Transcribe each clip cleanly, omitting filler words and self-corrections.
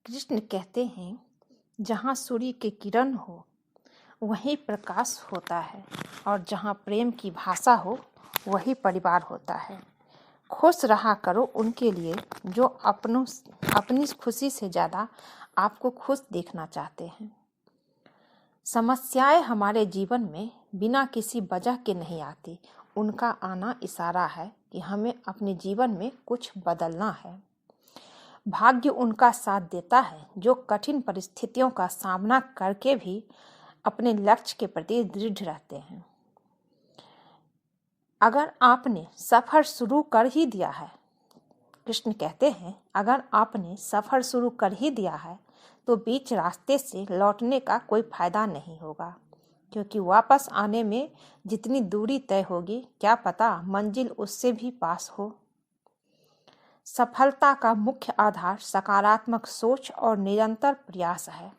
कृष्ण कहते हैं, जहाँ सूर्य की किरण हो वहीं प्रकाश होता है और जहाँ प्रेम की भाषा हो वही परिवार होता है। खुश रहा करो उनके लिए जो अपनी खुशी से ज़्यादा आपको खुश देखना चाहते हैं। समस्याएं हमारे जीवन में बिना किसी वजह के नहीं आती। उनका आना इशारा है कि हमें अपने जीवन में कुछ बदलना है। भाग्य उनका साथ देता है जो कठिन परिस्थितियों का सामना करके भी अपने लक्ष्य के प्रति दृढ़ रहते हैं। अगर आपने सफ़र शुरू कर ही दिया है, कृष्ण कहते हैं, अगर आपने सफ़र शुरू कर ही दिया है तो बीच रास्ते से लौटने का कोई फायदा नहीं होगा, क्योंकि वापस आने में जितनी दूरी तय होगी क्या पता मंजिल उससे भी पास हो। सफलता का मुख्य आधार सकारात्मक सोच और निरंतर प्रयास है।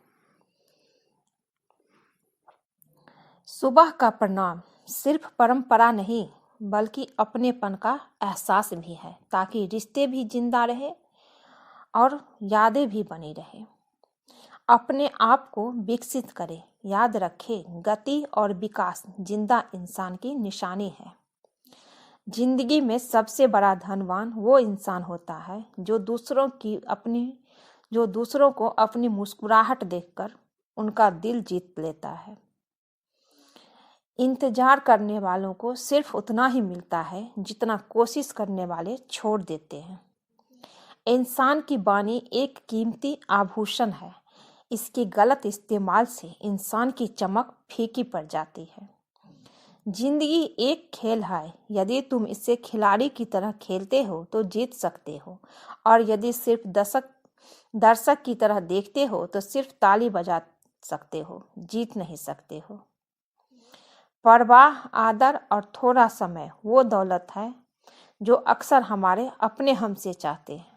सुबह का प्रणाम सिर्फ परंपरा नहीं बल्कि अपनेपन का एहसास भी है, ताकि रिश्ते भी जिंदा रहे और यादें भी बनी रहे। अपने आप को विकसित करें। याद रखें, गति और विकास जिंदा इंसान की निशानी है। जिंदगी में सबसे बड़ा धनवान वो इंसान होता है जो दूसरों को अपनी मुस्कुराहट देखकर उनका दिल जीत लेता है। इंतजार करने वालों को सिर्फ उतना ही मिलता है जितना कोशिश करने वाले छोड़ देते हैं। इंसान की वाणी एक कीमती आभूषण है। इसके गलत इस्तेमाल से इंसान की चमक फीकी पड़ जाती है। जिंदगी एक खेल है। यदि तुम इसे खिलाड़ी की तरह खेलते हो तो जीत सकते हो, और यदि सिर्फ दर्शक की तरह देखते हो तो सिर्फ ताली बजा सकते हो, जीत नहीं सकते हो। परवाह, आदर और थोड़ा समय वो दौलत है जो अक्सर हमारे अपने हमसे चाहते हैं।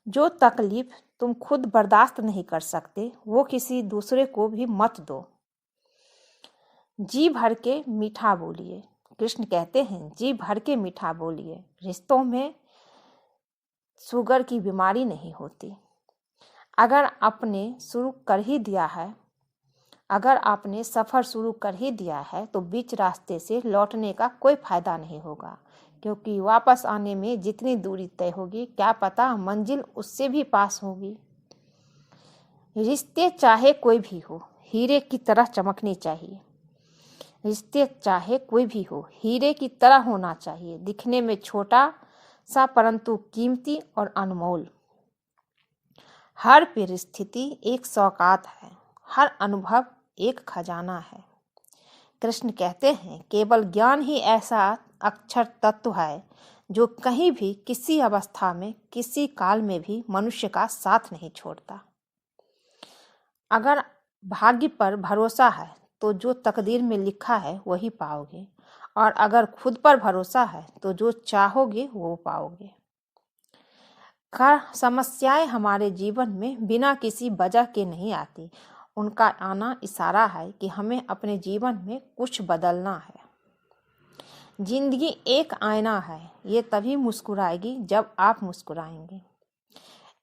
जो तकलीफ तुम खुद बर्दाश्त नहीं कर सकते वो किसी दूसरे को भी मत दो। जी भर के मीठा बोलिए। कृष्ण कहते हैं, जी भर के मीठा बोलिए। रिश्तों में शुगर की बीमारी नहीं होती। अगर आपने सफ़र शुरू कर ही दिया है तो बीच रास्ते से लौटने का कोई फायदा नहीं होगा, क्योंकि वापस आने में जितनी दूरी तय होगी क्या पता मंजिल उससे भी पास होगी। रिश्ते चाहे कोई भी हो, हीरे की तरह चमकनी चाहिए। रिश्ते चाहे कोई भी हो, हीरे की तरह होना चाहिए, दिखने में छोटा सा परंतु कीमती और अनमोल। हर परिस्थिति एक सौगात है, हर अनुभव एक खजाना है। कृष्ण कहते हैं, केवल ज्ञान ही ऐसा अक्षर तत्व है जो कहीं भी, किसी अवस्था में, किसी काल में भी मनुष्य का साथ नहीं छोड़ता। अगर भाग्य पर भरोसा है तो जो तकदीर में लिखा है वही पाओगे, और अगर खुद पर भरोसा है तो जो चाहोगे वो पाओगे। समस्याएं हमारे जीवन में बिना किसी वजह के नहीं आती। उनका आना इशारा है कि हमें अपने जीवन में कुछ बदलना है। जिंदगी एक आईना है, ये तभी मुस्कुराएगी जब आप मुस्कुराएंगे।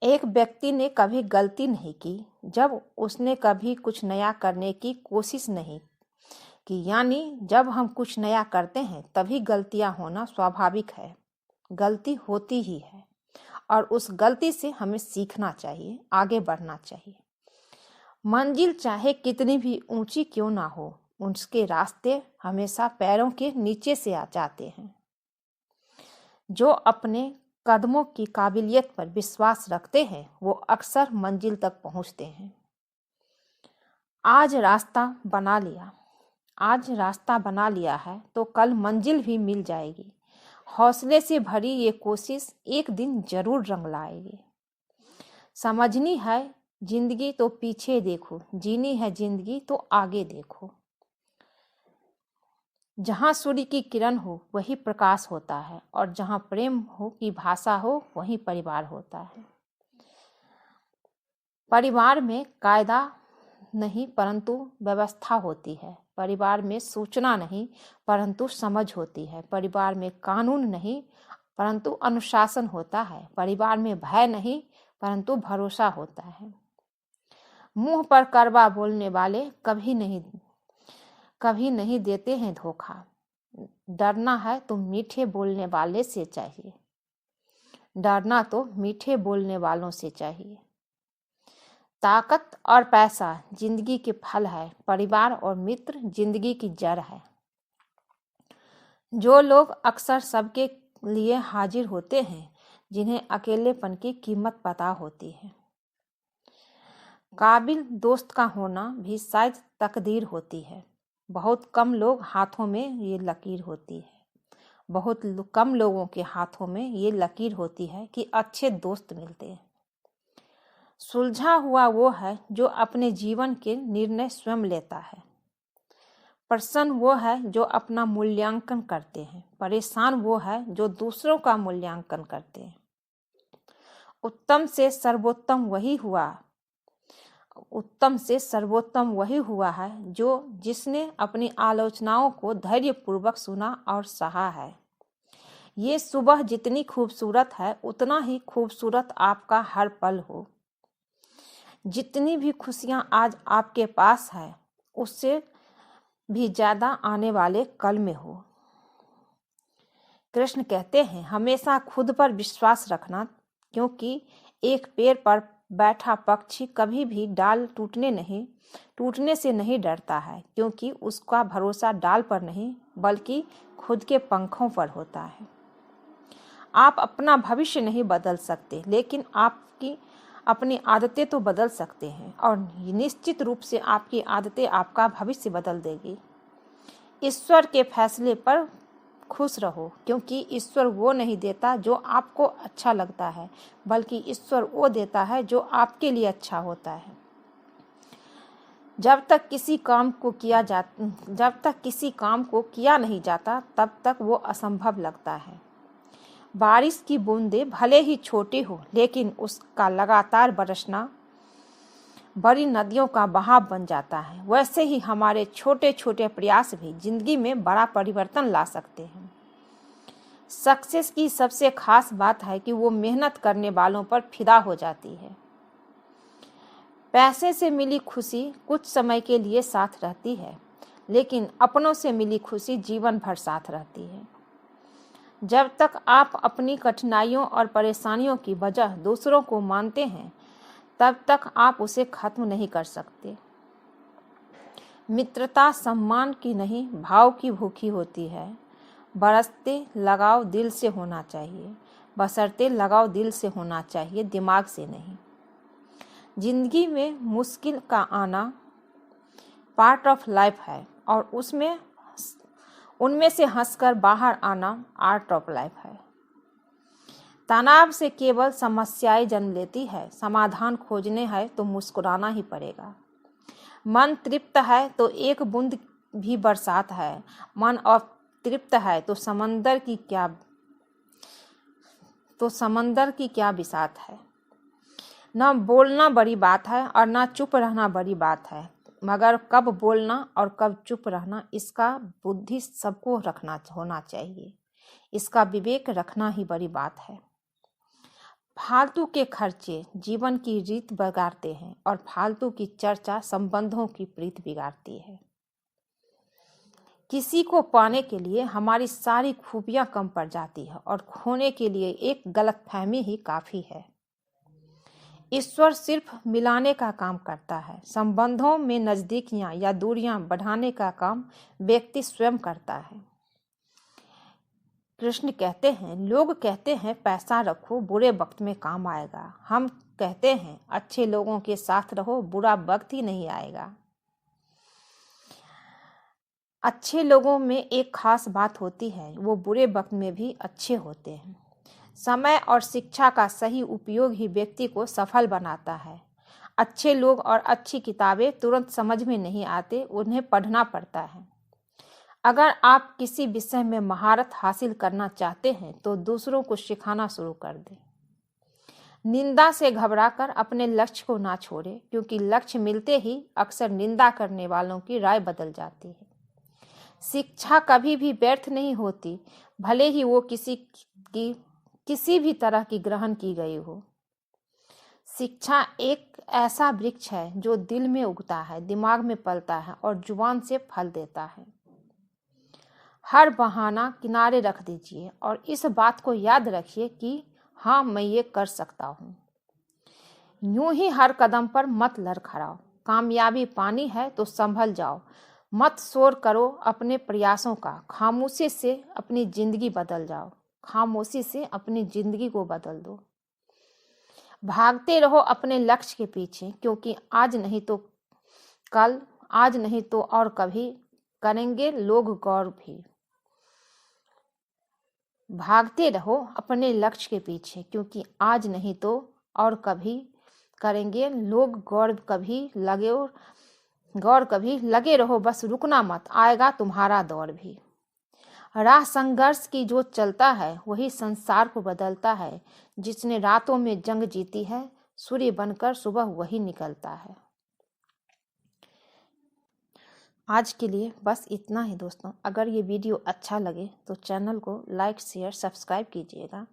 एक व्यक्ति ने कभी गलती नहीं की जब उसने कभी कुछ नया करने की कोशिश नहीं की। यानी जब हम कुछ नया करते हैं तभी गलतियां होना स्वाभाविक है। गलती होती ही है और उस गलती से हमें सीखना चाहिए, आगे बढ़ना चाहिए। मंजिल चाहे कितनी भी ऊंची क्यों ना हो, उसके रास्ते हमेशा पैरों के नीचे से आ जाते हैं। जो अपने कदमों की काबिलियत पर विश्वास रखते हैं वो अक्सर मंजिल तक पहुंचते हैं। आज रास्ता बना लिया है तो कल मंजिल भी मिल जाएगी। हौसले से भरी ये कोशिश एक दिन जरूर रंग लाएगी। समझनी है जिंदगी तो पीछे देखो, जीनी है जिंदगी तो आगे देखो। जहाँ सूर्य की किरण हो वही प्रकाश होता है, और जहाँ प्रेम हो की भाषा हो वही परिवार होता है। परिवार में कायदा नहीं परंतु व्यवस्था होती है। परिवार में सूचना नहीं परंतु समझ होती है। परिवार में कानून नहीं परंतु अनुशासन होता है। परिवार में भय नहीं परंतु भरोसा होता है। मुंह पर कड़वा बोलने वाले कभी नहीं देते हैं धोखा। डरना है तो मीठे बोलने वाले से चाहिए। डरना तो मीठे बोलने वालों से चाहिए। ताकत और पैसा जिंदगी के फल है, परिवार और मित्र जिंदगी की जड़ है। जो लोग अक्सर सबके लिए हाजिर होते हैं, जिन्हें अकेलेपन की कीमत पता होती है। काबिल दोस्त का होना भी शायद तकदीर होती है। बहुत कम लोग हाथों में ये लकीर होती है। बहुत कम लोगों के हाथों में ये लकीर होती है कि अच्छे दोस्त मिलते हैं। सुलझा हुआ वो है जो अपने जीवन के निर्णय स्वयं लेता है। प्रसन्न वो है जो अपना मूल्यांकन करते हैं। परेशान वो है जो दूसरों का मूल्यांकन करते हैं। उत्तम से सर्वोत्तम वही हुआ है जिसने अपनी आलोचनाओं को धैर्यपूर्वक सुना और सहा है। ये सुबह जितनी खूबसूरत है, उतना ही खूबसूरत आपका हर पल हो। जितनी भी खुशियां आज आपके पास है, उससे भी ज्यादा आने वाले कल में हो। कृष्ण कहते हैं, हमेशा खुद पर विश्वास रखना, क्योंकि एक पेड़ पर बैठा पक्षी कभी भी डाल टूटने से नहीं डरता है, क्योंकि उसका भरोसा डाल पर नहीं बल्कि खुद के पंखों पर होता है। आप अपना भविष्य नहीं बदल सकते, लेकिन आपकी अपनी आदतें तो बदल सकते हैं, और निश्चित रूप से आपकी आदतें आपका भविष्य बदल देगी। ईश्वर के फैसले पर खुश रहो, क्योंकि ईश्वर वो नहीं देता जो आपको अच्छा लगता है, बल्कि ईश्वर वो देता है जो आपके लिए अच्छा होता है। जब तक किसी काम को किया नहीं जाता, तब तक वो असंभव लगता है। बारिश की बूंदें भले ही छोटी हो, लेकिन उसका लगातार बरसना बड़ी नदियों का बहाव बन जाता है। वैसे ही हमारे छोटे छोटे प्रयास भी जिंदगी में बड़ा परिवर्तन ला सकते हैं। सक्सेस की सबसे खास बात है कि वो मेहनत करने वालों पर फिदा हो जाती है। पैसे से मिली खुशी कुछ समय के लिए साथ रहती है, लेकिन अपनों से मिली खुशी जीवन भर साथ रहती है। जब तक आप अपनी कठिनाइयों और परेशानियों की वजह दूसरों को मानते हैं, तब तक आप उसे खत्म नहीं कर सकते। मित्रता सम्मान की नहीं, भाव की भूखी होती है। बशर्ते लगाव दिल से होना चाहिए, दिमाग से नहीं। जिंदगी में मुश्किल का आना पार्ट ऑफ लाइफ है, और उनमें से हंसकर बाहर आना आर्ट ऑफ लाइफ है। तनाव से केवल समस्याएं जन्म लेती है। समाधान खोजने हैं तो मुस्कुराना ही पड़ेगा। मन तृप्त है तो एक बूंद भी बरसात है। मन अतृप्त है तो समंदर की क्या बिसात है। न बोलना बड़ी बात है और न चुप रहना बड़ी बात है, मगर कब बोलना और कब चुप रहना, इसका बुद्धि सबको होना चाहिए। इसका विवेक रखना ही बड़ी बात है। फालतू के खर्चे जीवन की रीत बिगाड़ते हैं, और फालतू की चर्चा संबंधों की प्रीत बिगाड़ती है। किसी को पाने के लिए हमारी सारी खूबियां कम पड़ जाती है, और खोने के लिए एक गलतफहमी ही काफी है। ईश्वर सिर्फ मिलाने का काम करता है। संबंधों में नजदीकियां या दूरियां बढ़ाने का काम व्यक्ति स्वयं करता है। कृष्ण कहते हैं, लोग कहते हैं पैसा रखो, बुरे वक्त में काम आएगा। हम कहते हैं अच्छे लोगों के साथ रहो, बुरा वक्त ही नहीं आएगा। अच्छे लोगों में एक खास बात होती है, वो बुरे वक्त में भी अच्छे होते हैं। समय और शिक्षा का सही उपयोग ही व्यक्ति को सफल बनाता है। अच्छे लोग और अच्छी किताबें तुरंत समझ में नहीं आते, उन्हें पढ़ना पड़ता है। अगर आप किसी विषय में महारत हासिल करना चाहते हैं, तो दूसरों को सिखाना शुरू कर दें। निंदा से घबराकर अपने लक्ष्य को ना छोड़ें, क्योंकि लक्ष्य मिलते ही अक्सर निंदा करने वालों की राय बदल जाती है। शिक्षा कभी भी व्यर्थ नहीं होती, भले ही वो किसी भी तरह की ग्रहण की गई हो। शिक्षा एक ऐसा वृक्ष है जो दिल में उगता है, दिमाग में पलता है और जुबान से फल देता है। हर बहाना किनारे रख दीजिए और इस बात को याद रखिए कि हाँ, मैं ये कर सकता हूँ। यूं ही हर कदम पर मत लड़खड़ाओ। कामयाबी पानी है तो संभल जाओ। मत शोर करो अपने प्रयासों का। खामोशी से अपनी जिंदगी बदल जाओ। खामोशी से अपनी जिंदगी को बदल दो। भागते रहो अपने लक्ष्य के पीछे, क्योंकि आज नहीं तो कल, आज नहीं तो और कभी करेंगे लोग गौर भी। भागते रहो अपने लक्ष्य के पीछे, क्योंकि आज नहीं तो और कभी करेंगे लोग गौर कभी लगे रहो, बस रुकना मत, आएगा तुम्हारा दौर भी। राह संघर्ष की जो चलता है वही संसार को बदलता है। जिसने रातों में जंग जीती है, सूर्य बनकर सुबह वही निकलता है। आज के लिए बस इतना ही दोस्तों। अगर ये वीडियो अच्छा लगे तो चैनल को लाइक शेयर सब्सक्राइब कीजिएगा।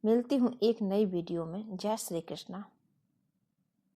मिलती हूँ एक नई वीडियो में। जय श्री कृष्णा।